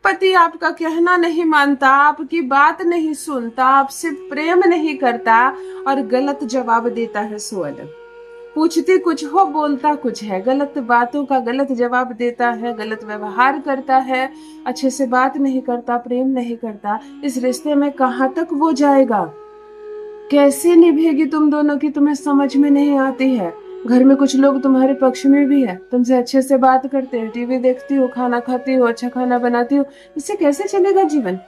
पति आपका कहना नहीं मानता, आपकी बात नहीं सुनता, आपसे प्रेम नहीं करता और गलत जवाब देता है सो अलग। पूछती कुछ हो बोलता कुछ है, गलत बातों का गलत जवाब देता है, गलत व्यवहार करता है, अच्छे से बात नहीं करता, प्रेम नहीं करता। इस रिश्ते में कहाँ तक वो जाएगा? कैसे निभेगी तुम दोनों की, तुम्हें समझ में नहीं आती है। घर में कुछ लोग तुम्हारे पक्ष में भी है, तुमसे अच्छे से बात करते हैं, टीवी देखती हो, खाना खाती हो, अच्छा खाना बनाती हो, इससे कैसे चलेगा जीवन?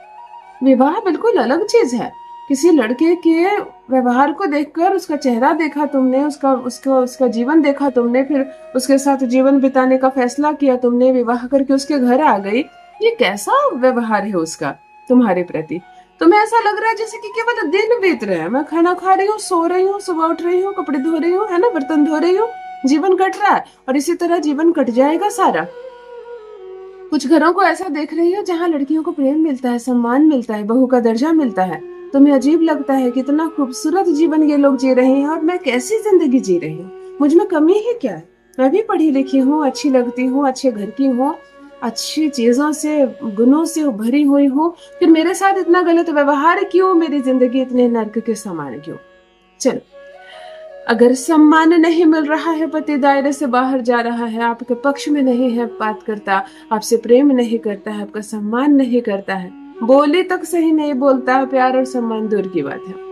विवाह बिल्कुल अलग चीज है। किसी लड़के के व्यवहार को देखकर, उसका चेहरा देखा तुमने, उसका जीवन देखा तुमने, फिर उसके साथ जीवन बिताने का फैसला किया तुमने, विवाह करके उसके घर आ गई, ये कैसा व्यवहार है उसका तुम्हारे प्रति? तुम्हें ऐसा लग रहा है जैसे कि केवल दिन बीत रहे हैं, मैं खाना खा रही हूँ, सो रही हूँ, सुबह उठ रही हूँ, कपड़े धो रही हूँ, है ना, बर्तन धो रही हूँ, जीवन कट रहा है और इसी तरह जीवन कट जाएगा सारा। कुछ घरों को ऐसा देख रही हो जहाँ लड़कियों को प्रेम मिलता है, सम्मान मिलता है, बहू का दर्जा मिलता है। तुम्हें अजीब लगता है कितना खूबसूरत जीवन ये लोग जी रहे हैं और मैं कैसी जिंदगी जी रही हूँ, मुझ में कमी ही क्या है? मैं भी पढ़ी लिखी हूँ, अच्छी लगती हूँ, अच्छे घर की हूँ, अच्छी चीजों से, गुणों से भरी हुई हूँ, फिर मेरे साथ इतना गलत व्यवहार क्यों? मेरी जिंदगी इतने नर्क के समान क्यों? चलो, अगर सम्मान नहीं मिल रहा है, पति दायरे से बाहर जा रहा है, आपके पक्ष में नहीं है, बात करता, आपसे प्रेम नहीं करता है, आपका सम्मान नहीं करता है, बोली तक सही नहीं बोलता है, प्यार और सम्मान दूर की बात है।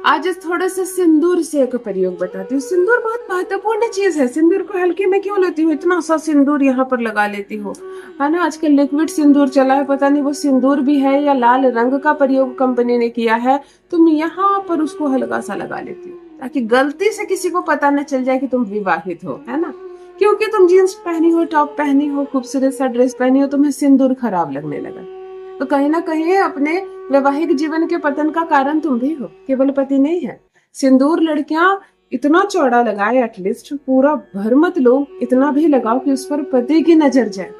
आज थोड़ा सा सिंदूर से एक प्रयोग बताती हूँ। सिंदूर बहुत महत्वपूर्ण चीज है, सिंदूर को हल्के में क्यों लेती हो? इतना सा सिंदूर यहाँ पर लगा लेती हो, है ना। आजकल लिक्विड सिंदूर चला है, पता नहीं वो सिंदूर भी है या लाल रंग का प्रयोग कंपनी ने किया है, तुम यहाँ पर उसको हल्का सा लगा लेती हो ताकि गलती से किसी को पता न चल जाए कि तुम विवाहित हो, है ना। क्योंकि तुम जींस पहनी हो, टॉप पहनी हो, खूबसूरत सा ड्रेस पहनी हो, तुम्हें सिंदूर खराब लगने लगा, तो कहीं ना कहीं अपने वैवाहिक जीवन के पतन का कारण तुम भी हो, केवल पति नहीं है। सिंदूर लड़कियां इतना चौड़ा लगाए, एटलीस्ट पूरा भर मत लो, इतना भी लगाओ कि उस पर पति की नजर जाए।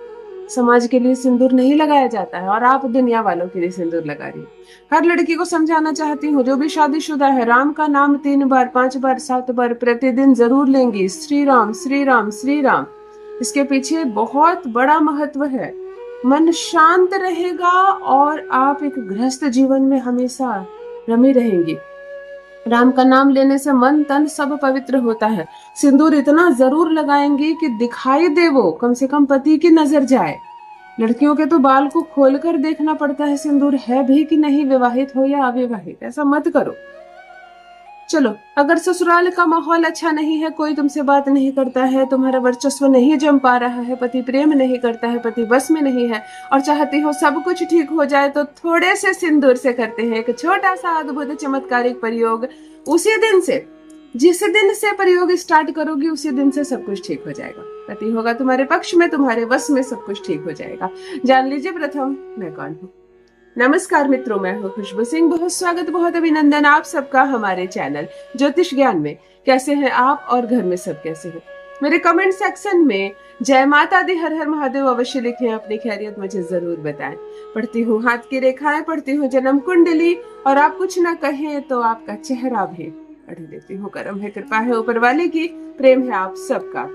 समाज के लिए सिंदूर नहीं लगाया जाता है और आप दुनिया वालों के लिए सिंदूर लगा रही हो। हर लड़की को समझाना चाहती हूँ जो भी शादीशुदा है, राम का नाम 3 बार 5 बार 7 बार प्रतिदिन जरूर लेंगी, श्री राम श्री राम श्री राम। इसके पीछे बहुत बड़ा महत्व है। मन शांत रहेगा और आप एक गृहस्थ जीवन में हमेशा रमी रहेंगी। राम का नाम लेने से मन तन सब पवित्र होता है। सिंदूर इतना जरूर लगाएंगी कि दिखाई दे, वो कम से कम पति की नजर जाए। लड़कियों के तो बाल को खोलकर देखना पड़ता है सिंदूर है भी कि नहीं, विवाहित हो या अविवाहित, ऐसा मत करो। चलो, अगर ससुराल का माहौल अच्छा नहीं है, कोई तुमसे बात नहीं करता है, तुम्हारा वर्चस्व नहीं जम पा रहा है, पति प्रेम नहीं करता है, पति बस में नहीं है और चाहती हो सब कुछ ठीक हो जाए, तो थोड़े से सिंदूर से करते हैं एक छोटा सा अद्भुत चमत्कारिक प्रयोग। उसी दिन से, जिस दिन से प्रयोग स्टार्ट करोगी उसी दिन से सब कुछ ठीक हो जाएगा। पति होगा तुम्हारे पक्ष में, तुम्हारे वश में, सब कुछ ठीक हो जाएगा। जान लीजिए प्रथम मैं कौन हूँ। नमस्कार मित्रों, मैं हूँ खुशबू सिंह। बहुत स्वागत, बहुत अभिनंदन आप सबका हमारे चैनल ज्योतिष ज्ञान में। कैसे हैं आप और घर में सब कैसे हैं? मेरे कमेंट सेक्शन में जय माता दी, हर हर महादेव अवश्य लिखें, अपनी खैरियत मुझे जरूर बताएं। पढ़ती हूँ हाथ की रेखाएं, पढ़ती हूँ जन्म कुंडली, और आप कुछ ना कहें तो आपका चेहरा भी पढ़ लेती हूँ। करम है, कृपा है ऊपर वाले की, प्रेम है आप सबका।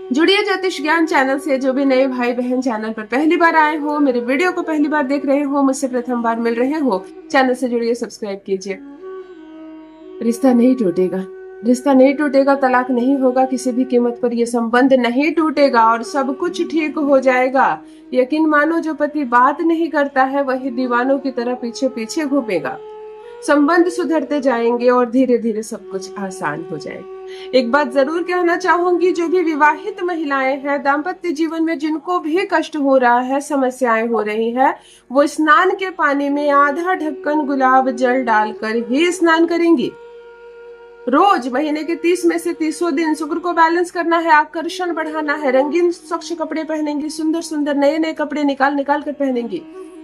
जुड़िए ज्योतिष ज्ञान चैनल से। जो भी नए भाई बहन चैनल पर पहली बार आए हो, मेरे वीडियो को पहली बार देख रहे हो, मुझसे प्रथम बार मिल रहे हो, चैनल से जुड़िए, सब्सक्राइब कीजिए। रिश्ता नहीं टूटेगा, रिश्ता नहीं टूटेगा, तलाक नहीं होगा किसी भी कीमत पर, यह संबंध नहीं टूटेगा और सब कुछ ठीक हो जाएगा। यकीन मानो, जो पति बात नहीं करता है वही दीवानों की तरह पीछे पीछे घूमेगा। संबंध सुधरते जाएंगे और धीरे धीरे सब कुछ आसान हो जाएगा। एक बात जरूर कहना चाहूंगी, जो भी विवाहित महिलाएं हैं, दाम्पत्य जीवन में जिनको भी कष्ट हो रहा है, समस्याएं हो रही है, वो स्नान के पानी में आधा ढक्कन गुलाब जल डालकर ही स्नान करेंगी। रोज महीने के 30 में से 30 दिन शुक्र को बैलेंस करना है, आकर्षण बढ़ाना है, रंगीन स्वच्छ कपड़े पहनेंगी, सुंदर सुंदर नए नए कपड़े निकाल निकाल कर पहनेंगी।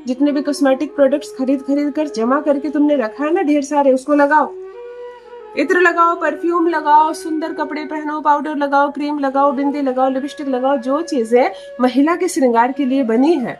जितने भी कॉस्मेटिक प्रोडक्ट्स खरीद खरीद कर जमा करके तुमने रखा है ना ढेर सारे, उसको लगाओ। इत्र लगाओ, परफ्यूम लगाओ, सुंदर कपड़े पहनो, पाउडर लगाओ, क्रीम लगाओ, बिंदी लगाओ, लिपस्टिक लगाओ, जो चीजें महिला के श्रृंगार के लिए बनी है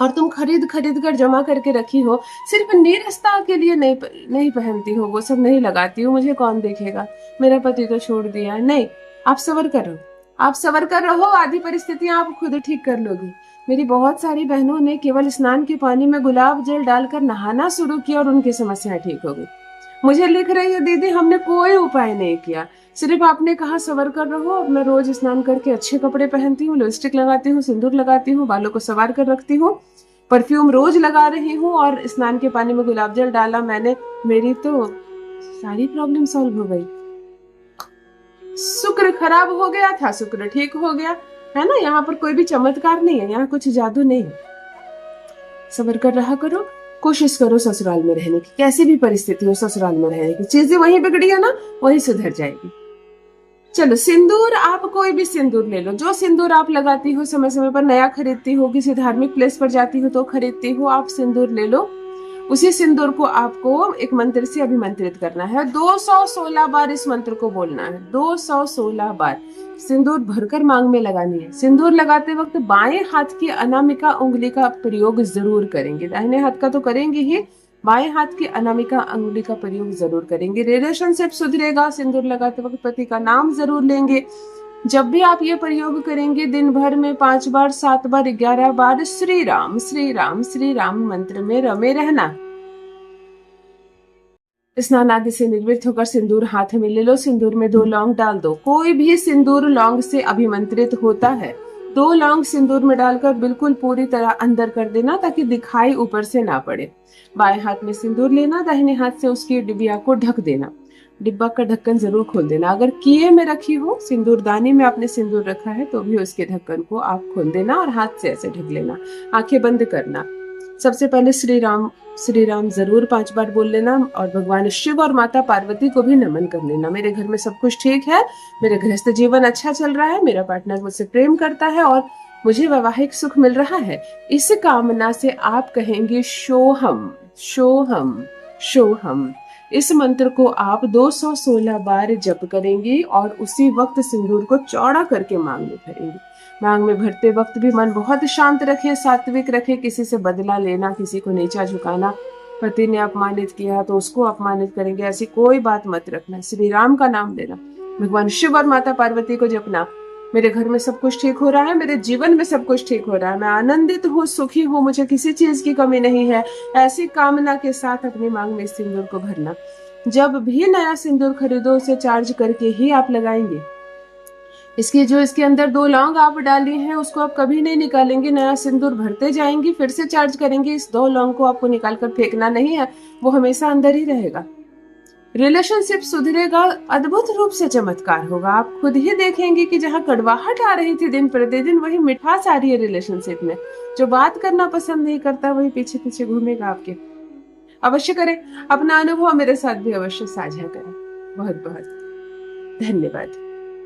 और तुम खरीद खरीद कर जमा करके रखी हो, सिर्फ नीरसता के लिए नहीं पहनती हो, वो सब नहीं लगाती हो, मुझे कौन देखेगा, मेरा पति तो छोड़ दिया है, नहीं। आप सबर करो, आप सबर कर रहो, आधी परिस्थितियां आप खुद ठीक कर लोगी। मेरी बहुत सारी बहनों ने केवल स्नान के पानी में गुलाब जल डालकर नहाना शुरू किया और उनकी समस्याएं ठीक हो गई। मुझे लिख रही है दीदी, हमने कोई उपाय नहीं किया, सिर्फ आपने कहा सबर कर रहो। अब मैं रोज स्नान करके अच्छे कपड़े पहनती हूँ, लिपस्टिक लगाती हूँ, सिंदूर लगाती हूँ, बालों को संवार कर रखती हूँ, परफ्यूम रोज लगा रही हूँ और स्नान के पानी में गुलाब जल डाला मैंने, मेरी तो सारी प्रॉब्लम सॉल्व हो गई। शुक्र खराब हो गया था, शुक्र ठीक हो गया, है ना। यहाँ पर कोई भी चमत्कार नहीं है, यहाँ कुछ जादू नहीं है। सबर कर रहा करो, कोशिश करो ससुराल में रहने की, कैसी भी परिस्थिति हो ससुराल में रहने की। चीजें वहीं बिगड़ी है ना, वहीं सुधर जाएगी। चलो सिंदूर, आप कोई भी सिंदूर ले लो, जो सिंदूर आप लगाती हो, समय समय पर नया खरीदती हो, किसी धार्मिक प्लेस पर जाती हो तो खरीदती हो, आप सिंदूर ले लो। उसी सिंदूर को आपको एक मंत्र से अभिमंत्रित करना है। 216 बार इस मंत्र को बोलना है, 216 बार। सिंदूर भरकर मांग में लगानी है। सिंदूर लगाते वक्त बाएं हाथ की अनामिका उंगली का प्रयोग जरूर करेंगे, दाहिने हाथ का तो करेंगे ही, बाएं हाथ की अनामिका उंगली का प्रयोग जरूर करेंगे। रिलेशनशिप सुधरेगा। सिंदूर लगाते वक्त पति का नाम जरूर लेंगे। जब भी आप ये प्रयोग करेंगे दिन भर में 5 बार, 7 बार, 11 बार श्री राम श्री राम श्री राम मंत्र में रमे रहना। स्नान आदि से निर्वृत्त होकर सिंदूर हाथ में ले लो। सिंदूर में 2 लौंग डाल दो। कोई भी सिंदूर लौंग से अभिमंत्रित होता है। 2 लौंग सिंदूर में डालकर बिल्कुल पूरी तरह अंदर कर देना ताकि दिखाई ऊपर से ना पड़े। बाएं हाथ में सिंदूर लेना, दाहिने हाथ से उसकी डिबिया को ढक देना। डिब्बा का ढक्कन जरूर खोल देना। अगर किए में रखी हो, सिंदूरदानी में आपने सिंदूर रखा है तो भी उसके ढक्कन को आप खोल देना और हाथ से ऐसे ढक लेना। आंखें बंद करना। सबसे पहले श्री राम जरूर 5 बार बोल लेना और भगवान शिव और माता पार्वती को भी नमन कर लेना। मेरे घर में सब कुछ ठीक है, मेरे गृहस्थ जीवन अच्छा चल रहा है, मेरा पार्टनर मुझसे प्रेम करता है और मुझे वैवाहिक सुख मिल रहा है। इस कामना से आप कहेंगे शोहम शोहम शोहम। इस मंत्र को आप 216 बार जप करेंगी और उसी वक्त सिंदूर को चौड़ा करके मांग में भरेंगी। मांग में भरते वक्त भी मन बहुत शांत रखें, सात्विक रखें। किसी से बदला लेना, किसी को नीचा झुकाना, पति ने अपमानित किया तो उसको अपमानित करेंगे, ऐसी कोई बात मत रखना। श्री राम का नाम लेना, भगवान शिव और माता पार्वती को जपना। मेरे घर में सब कुछ ठीक हो रहा है, मेरे जीवन में सब कुछ ठीक हो रहा है, मैं आनंदित हूँ, सुखी हूँ, मुझे किसी चीज की कमी नहीं है। ऐसी कामना के साथ अपनी मांग में सिंदूर को भरना। जब भी नया सिंदूर खरीदो उसे चार्ज करके ही आप लगाएंगे। इसके अंदर 2 लौंग आप डाली हैं उसको आप कभी नहीं निकालेंगे। नया सिंदूर भरते जाएंगी, फिर से चार्ज करेंगे। इस 2 लौंग को आपको निकाल कर फेंकना नहीं है, वो हमेशा अंदर ही रहेगा। रिलेशनशिप सुधरेगा, अद्भुत रूप से चमत्कार होगा। आप खुद ही देखेंगे कि जहाँ कड़वाहट आ रही थी दिन प्रतिदिन, वही मिठास आ रही है रिलेशनशिप में। जो बात करना पसंद नहीं करता वही पीछे पीछे घूमेगा आपके। अवश्य करें, अपना अनुभव मेरे साथ भी अवश्य साझा करें। बहुत बहुत धन्यवाद।